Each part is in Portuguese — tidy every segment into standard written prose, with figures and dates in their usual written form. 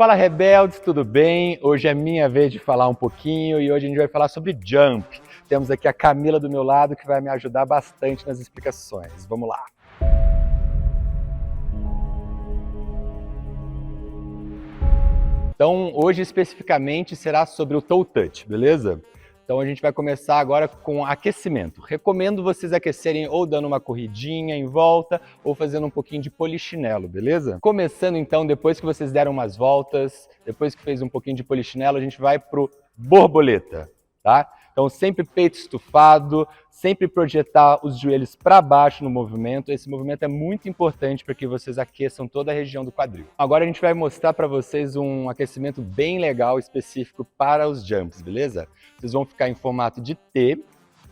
Fala rebeldes, tudo bem? Hoje é minha vez de falar um pouquinho e hoje a gente vai falar sobre jump. Temos aqui a Camila do meu lado que vai me ajudar bastante nas explicações. Vamos lá! Então hoje especificamente será sobre o toe touch, beleza? Então a gente vai começar agora com aquecimento. Recomendo vocês aquecerem ou dando uma corridinha em volta ou fazendo um pouquinho de polichinelo, beleza? Começando então, depois que vocês deram umas voltas, depois que fez um pouquinho de polichinelo, a gente vai pro borboleta, tá? Então sempre peito estufado, sempre projetar os joelhos para baixo no movimento. Esse movimento é muito importante para que vocês aqueçam toda a região do quadril. Agora a gente vai mostrar para vocês um aquecimento bem legal, específico para os jumps, beleza? Vocês vão ficar em formato de T,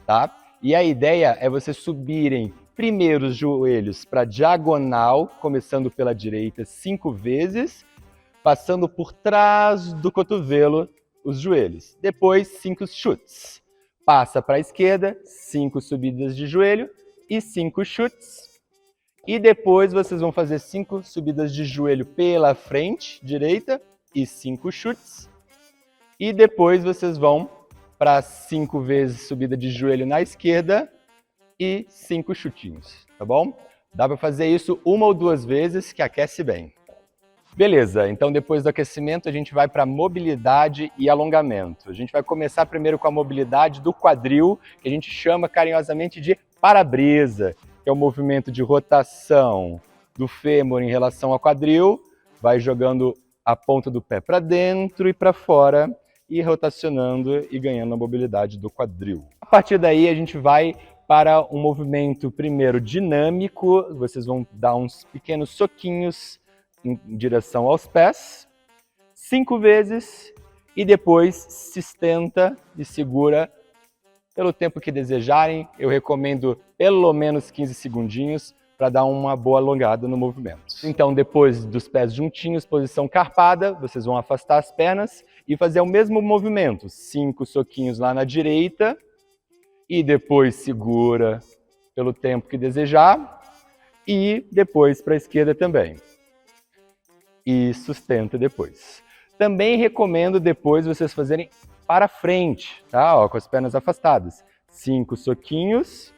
tá? E a ideia é vocês subirem primeiro os joelhos para diagonal, começando pela direita 5 vezes, passando por trás do cotovelo os joelhos. Depois 5 chutes. Passa para a esquerda, 5 subidas de joelho e 5 chutes. E depois vocês vão fazer 5 subidas de joelho pela frente, direita, e 5 chutes. E depois vocês vão para 5 vezes subida de joelho na esquerda e 5 chutinhos, tá bom? Dá para fazer isso 1 ou 2 vezes que aquece bem. Beleza, então depois do aquecimento a gente vai para mobilidade e alongamento. A gente vai começar primeiro com a mobilidade do quadril, que a gente chama carinhosamente de para-brisa, que é o movimento de rotação do fêmur em relação ao quadril, vai jogando a ponta do pé para dentro e para fora e rotacionando e ganhando a mobilidade do quadril. A partir daí a gente vai para um movimento primeiro dinâmico, vocês vão dar uns pequenos soquinhos em direção aos pés, 5 vezes, e depois se sustenta e segura pelo tempo que desejarem. Eu recomendo pelo menos 15 segundinhos para dar uma boa alongada no movimento. Então, depois dos pés juntinhos, posição carpada, vocês vão afastar as pernas e fazer o mesmo movimento. 5 soquinhos lá na direita e depois segura pelo tempo que desejar e depois para a esquerda também. E sustenta depois. Também recomendo depois vocês fazerem para frente, tá? Ó, com as pernas afastadas. 5 soquinhos,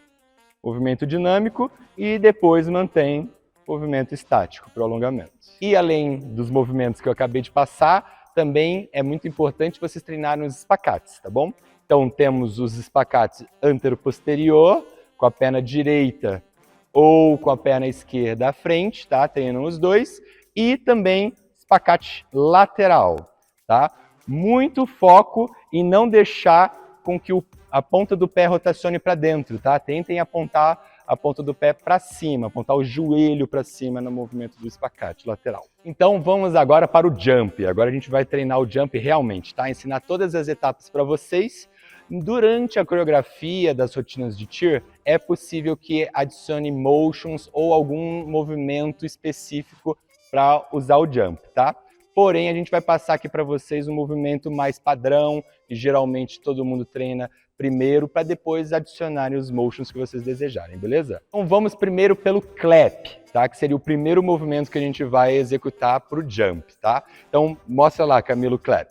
movimento dinâmico, e depois mantém movimento estático para o alongamento. E além dos movimentos que eu acabei de passar, também é muito importante vocês treinarem os espacates, tá bom? Então temos os espacates antero-posterior, com a perna direita ou com a perna esquerda à frente, tá? Treinam os dois. E também espacate lateral, tá? Muito foco em não deixar com que a ponta do pé rotacione para dentro, tá? Tentem apontar a ponta do pé para cima, apontar o joelho para cima no movimento do espacate lateral. Então vamos agora para o jump. Agora a gente vai treinar o jump realmente, tá? Ensinar todas as etapas para vocês. Durante a coreografia das rotinas de cheer, é possível que adicione motions ou algum movimento específico para usar o jump, tá? Porém, a gente vai passar aqui para vocês um movimento mais padrão, que geralmente todo mundo treina primeiro, para depois adicionarem os motions que vocês desejarem, beleza? Então vamos primeiro pelo clap, tá? Que seria o primeiro movimento que a gente vai executar para o jump, tá? Então mostra lá, Camilo, o clap.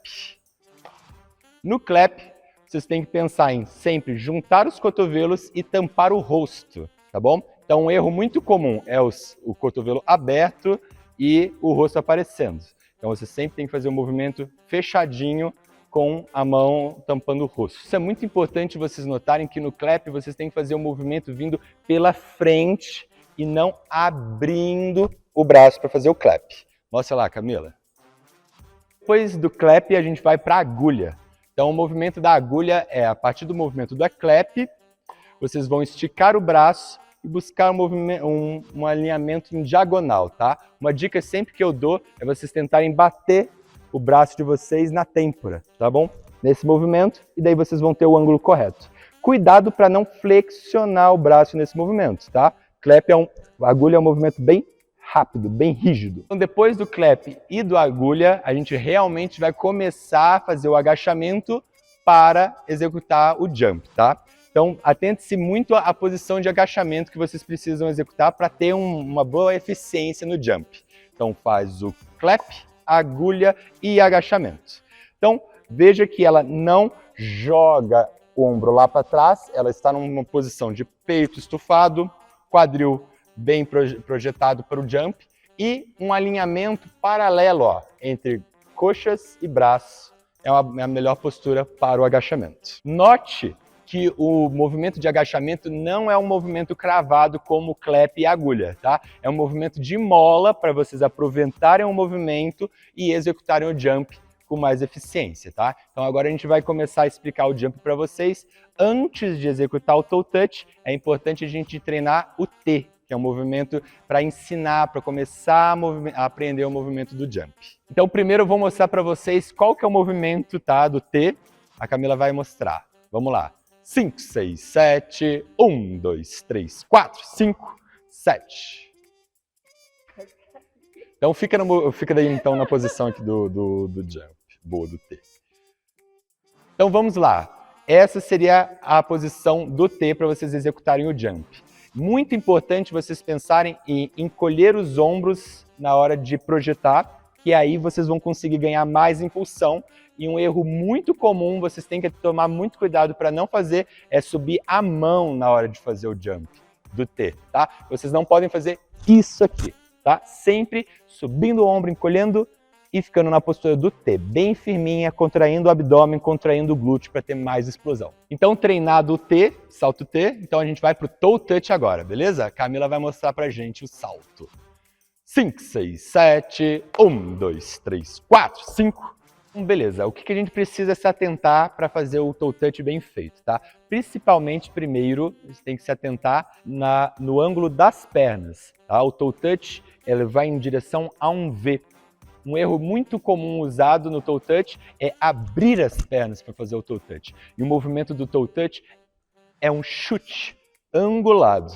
No clap, vocês têm que pensar em sempre juntar os cotovelos e tampar o rosto, tá bom? Então um erro muito comum é o cotovelo aberto e o rosto aparecendo. Então você sempre tem que fazer um movimento fechadinho com a mão tampando o rosto. Isso é muito importante vocês notarem que no clap vocês têm que fazer um movimento vindo pela frente e não abrindo o braço para fazer o clap. Mostra lá, Camila. Depois do clap a gente vai para a agulha. Então o movimento da agulha é a partir do movimento do clap, vocês vão esticar o braço e buscar um alinhamento em diagonal, tá? Uma dica sempre que eu dou é vocês tentarem bater o braço de vocês na têmpora, tá bom? Nesse movimento, e daí vocês vão ter o ângulo correto. Cuidado para não flexionar o braço nesse movimento, tá? Clap a agulha é um movimento bem rápido, bem rígido. Então depois do clap e do agulha, a gente realmente vai começar a fazer o agachamento para executar o jump, tá? Então, atente-se muito à posição de agachamento que vocês precisam executar para ter uma boa eficiência no jump. Então, faz o clap agulha e agachamento. Então, veja que ela não joga o ombro lá para trás, ela está numa posição de peito estufado, quadril bem projetado para o jump e um alinhamento paralelo ó, entre coxas e braço. É a melhor postura para o agachamento. Note que o movimento de agachamento não é um movimento cravado como clap e agulha, tá? É um movimento de mola para vocês aproveitarem o movimento e executarem o jump com mais eficiência, tá? Então agora a gente vai começar a explicar o jump para vocês. Antes de executar o toe touch, é importante a gente treinar o T, que é um movimento para ensinar, para começar a aprender o movimento do jump. Então primeiro eu vou mostrar para vocês qual que é o movimento, tá, do T. A Camila vai mostrar. Vamos lá. 5, 6, 7, 1, 2, 3, 4, 5, 7. Então fica daí então na posição aqui do jump, boa, do T. Então vamos lá. Essa seria a posição do T para vocês executarem o jump. Muito importante vocês pensarem em encolher os ombros na hora de projetar, que aí vocês vão conseguir ganhar mais impulsão. E um erro muito comum, vocês têm que tomar muito cuidado para não fazer, é subir a mão na hora de fazer o jump do T, tá? Vocês não podem fazer isso aqui, tá? Sempre subindo o ombro, encolhendo e ficando na postura do T, bem firminha, contraindo o abdômen, contraindo o glúteo para ter mais explosão. Então, treinado o T, salto T, então a gente vai pro toe touch agora, beleza? A Camila vai mostrar pra gente o salto. 5, 6, 7, 1, 2, 3, 4, 5. Beleza, o que a gente precisa se atentar para fazer o toe touch bem feito, tá? Principalmente, primeiro, a gente tem que se atentar no ângulo das pernas, tá? O toe touch, ele vai em direção a um V. Um erro muito comum usado no toe touch é abrir as pernas para fazer o toe touch. E o movimento do toe touch é um chute angulado,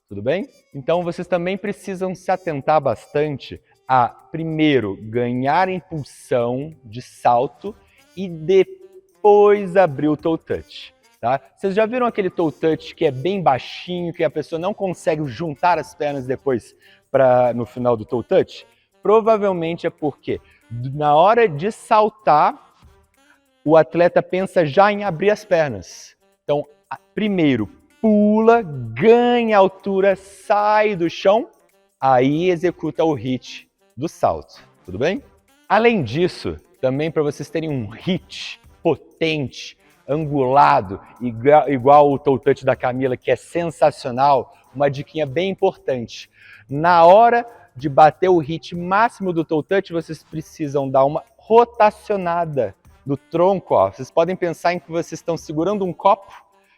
tudo bem? Então vocês também precisam se atentar bastante a, primeiro, ganhar impulsão de salto e depois abrir o toe touch. Tá? Vocês já viram aquele toe touch que é bem baixinho, que a pessoa não consegue juntar as pernas depois no final do toe touch? Provavelmente é porque na hora de saltar, o atleta pensa já em abrir as pernas. Então, primeiro, pula, ganha altura, sai do chão, aí executa o hit do salto, tudo bem? Além disso, também para vocês terem um hit potente, angulado, igual o toe touch da Camila, que é sensacional, uma diquinha bem importante. Na hora de bater o hit máximo do toe touch, vocês precisam dar uma rotacionada no tronco. Ó. Vocês podem pensar em que vocês estão segurando um copo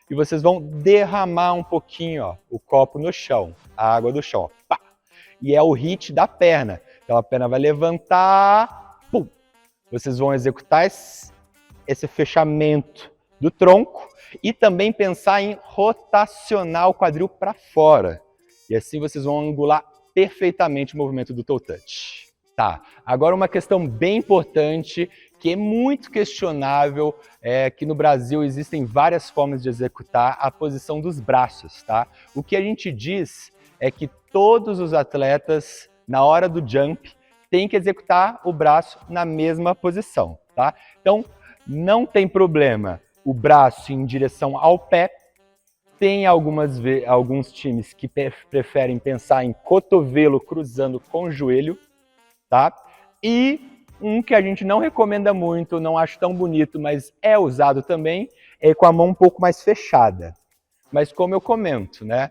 e vocês vão derramar um pouquinho ó, o copo no chão, a água do chão. Ó. Pá! E é o hit da perna. Então a perna vai levantar, pum. Vocês vão executar esse fechamento do tronco e também pensar em rotacionar o quadril para fora. E assim vocês vão angular perfeitamente o movimento do toe touch. Tá, agora uma questão bem importante, que é muito questionável, é que no Brasil existem várias formas de executar a posição dos braços, tá? O que a gente diz é que todos os atletas, na hora do jump, têm que executar o braço na mesma posição, tá? Então, não tem problema o braço em direção ao pé. Tem alguns times que preferem pensar em cotovelo cruzando com o joelho, tá? E um que a gente não recomenda muito, não acho tão bonito, mas é usado também, é com a mão um pouco mais fechada. Mas como eu comento, né?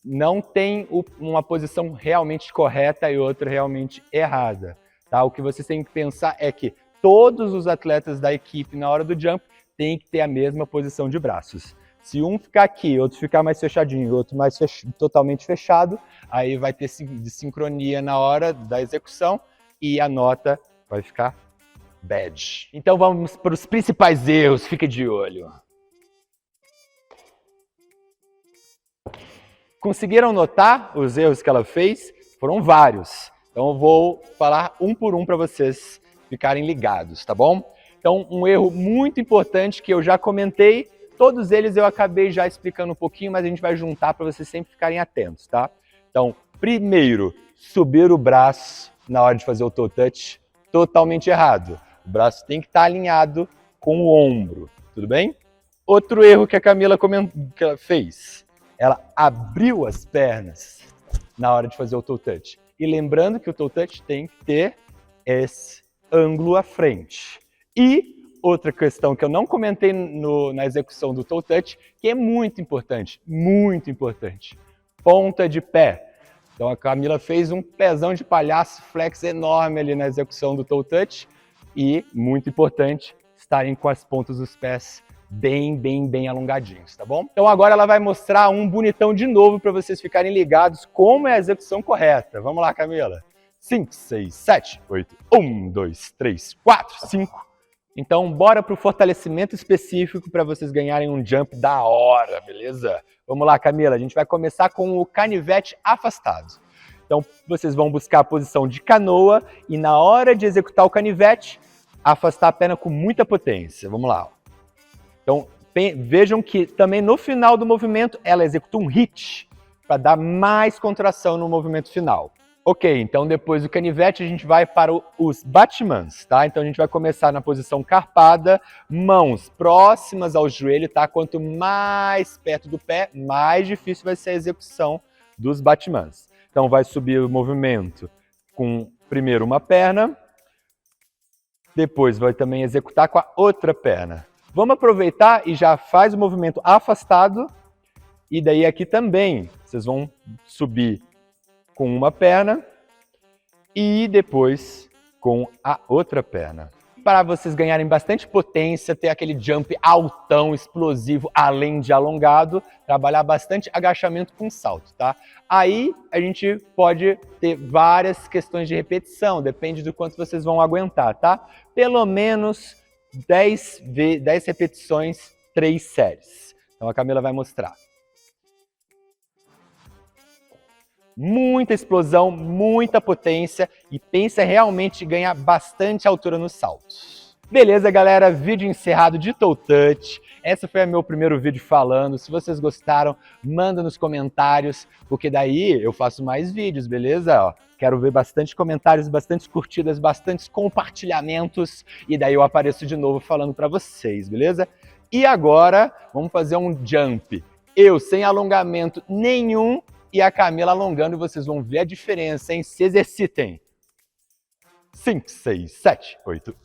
Não tem uma posição realmente correta e outra realmente errada, tá? O que vocês têm que pensar é que todos os atletas da equipe, na hora do jump, têm que ter a mesma posição de braços. Se um ficar aqui, outro ficar mais fechadinho, outro mais totalmente fechado, aí vai ter desincronia na hora da execução e a nota vai ficar bad. Então vamos para os principais erros, fica de olho. Conseguiram notar os erros que ela fez? Foram vários. Então eu vou falar um por um para vocês ficarem ligados, tá bom? Então um erro muito importante que eu já comentei, todos eles eu acabei já explicando um pouquinho, mas a gente vai juntar para vocês sempre ficarem atentos, tá? Então, primeiro, subir o braço na hora de fazer o toe touch. totalmente errado. O braço tem que estar alinhado com o ombro, tudo bem? Outro erro que a Camila que ela fez, ela abriu as pernas na hora de fazer o toe touch. E lembrando que o toe touch tem que ter esse ângulo à frente. E outra questão que eu não comentei na execução do toe touch, que é muito importante, ponta de pé. Então a Camila fez um pezão de palhaço flex enorme ali na execução do toe touch e, muito importante, estarem com as pontas dos pés bem alongadinhos, tá bom? Então agora ela vai mostrar um bonitão de novo para vocês ficarem ligados como é a execução correta. Vamos lá, Camila. 5, 6, 7, 8, 1, 2, 3, 4, 5. Então bora para o fortalecimento específico para vocês ganharem um jump da hora, beleza? Vamos lá, Camila, a gente vai começar com o canivete afastado. Então vocês vão buscar a posição de canoa e na hora de executar o canivete, afastar a perna com muita potência. Vamos lá. Então vejam que também no final do movimento ela executa um hit para dar mais contração no movimento final. Ok, então depois do canivete a gente vai para os batimãs, tá? Então a gente vai começar na posição carpada, mãos próximas ao joelho, tá? Quanto mais perto do pé, mais difícil vai ser a execução dos batimãs. Então vai subir o movimento com primeiro uma perna, depois vai também executar com a outra perna. Vamos aproveitar e já faz o movimento afastado, e daí aqui também vocês vão subir com uma perna e depois com a outra perna. Para vocês ganharem bastante potência, ter aquele jump altão, explosivo, além de alongado, trabalhar bastante agachamento com salto, tá? Aí a gente pode ter várias questões de repetição, depende do quanto vocês vão aguentar, tá? Pelo menos 10 repetições, 3 séries. Então a Camila vai mostrar. Muita explosão, muita potência e pensa realmente em ganhar bastante altura nos saltos. Beleza, galera? Vídeo encerrado de toe touch. Esse foi o meu primeiro vídeo falando. Se vocês gostaram, manda nos comentários, porque daí eu faço mais vídeos, beleza? Ó, quero ver bastante comentários, bastante curtidas, bastantes compartilhamentos e daí eu apareço de novo falando para vocês, beleza? E agora, vamos fazer um jump. Eu sem alongamento nenhum e a Camila alongando, e vocês vão ver a diferença, hein? Se exercitem. 5, 6, 7, 8.